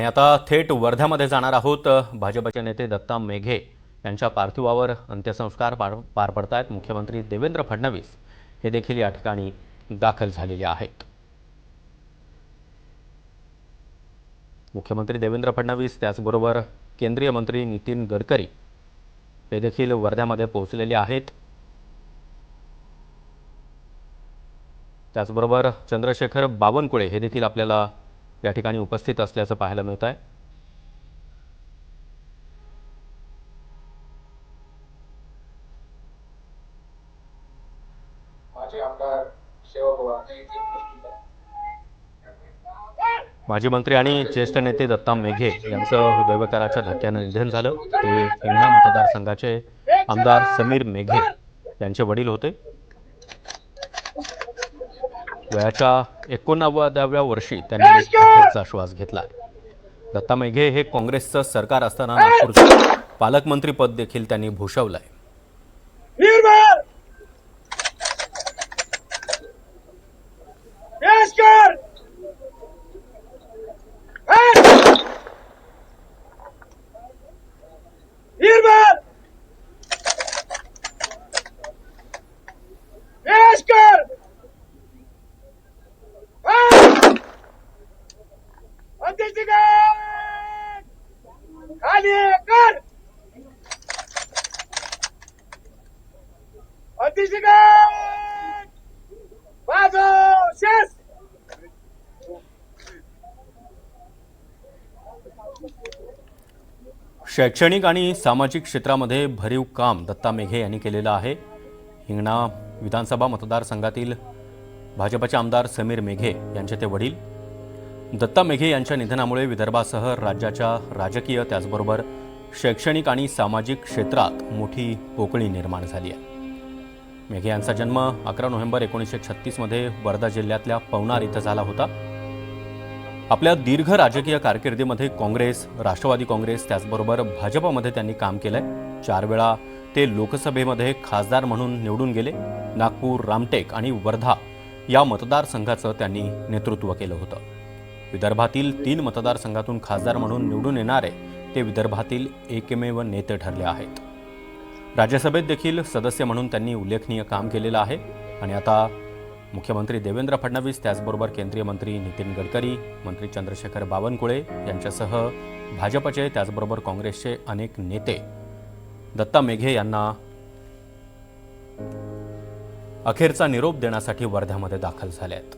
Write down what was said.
आणि आता थेट वर्ध्यामध्ये जाणार आहोत। भाजपचे नेते दत्ता मेघे यांच्या पार्थिवावर अंत्यसंस्कार पार पडत आहेत। मुख्यमंत्री देवेंद्र फडणवीस हे देखील या ठिकाणी दाखल झालेले आहेत। मुख्यमंत्री देवेंद्र फडणवीस त्याचबरोबर केंद्रीय मंत्री नितीन गडकरी हे देखील वर्ध्यामध्ये पोहोचलेले आहेत। त्याचबरोबर चंद्रशेखर बावनकुळे हे देखील आपल्याला या ठिकाणी उपस्थित असल्याचं पाहायला मिळत आहे। माजी मंत्री आणि ज्येष्ठ नेते दत्ता मेघे यांचं हृदयविकाराच्या धक्क्याने निधन झालं। ते हिंगणा मतदारसंघाचे आमदार समीर मेघे यांचे वडील होते। वयाच्या 89व्या वर्षी त्यांनी अखेरचा श्वास घेतला। दत्ता मेघे हे काँग्रेसचं सरकार असताना नागपूरचं पालकमंत्री पद देखील त्यांनी भूषवलंय। शैक्षणिक आणि सामाजिक क्षेत्रामध्ये भरीव काम दत्ता मेघे यांनी केलेलं आहे। हिंगणा विधानसभा मतदारसंघातील भाजपचे आमदार समीर मेघे यांचे ते वडील। दत्ता मेघे यांच्या निधनामुळे विदर्भासह राज्याच्या राजकीय त्याचबरोबर शैक्षणिक आणि सामाजिक क्षेत्रात मोठी पोकळी निर्माण झाली आहे। मेघे यांचा जन्म 11 नोव्हेंबर 1936 मध्ये वर्धा जिल्ह्यातल्या पवनार इथं झाला होता। आपल्या दीर्घ राजकीय कारकिर्दीमध्ये काँग्रेस, राष्ट्रवादी काँग्रेस त्याचबरोबर भाजपमध्ये त्यांनी काम केलंय। 4 वेळा ते लोकसभेमध्ये खासदार म्हणून निवडून गेले। नागपूर, रामटेक आणि वर्धा या मतदारसंघाचं त्यांनी नेतृत्व केलं होतं। विदर्भातील 3 मतदारसंघातून खासदार म्हणून निवडून येणारे ते विदर्भातील एकमेव नेते ठरले आहेत। राज्यसभेत देखील सदस्य म्हणून त्यांनी उल्लेखनीय काम केलेलं आहे। आणि आता मुख्यमंत्री देवेंद्र फडणवीस त्याचबरोबर केंद्रीय मंत्री नितीन गडकरी, मंत्री चंद्रशेखर बावनकुळे यांच्यासह भाजपचे त्याचबरोबर काँग्रेसचे अनेक नेते दत्ता मेघे यांना अखेरचा निरोप देण्यासाठी वर्ध्यामध्ये दाखल झाले आहेत।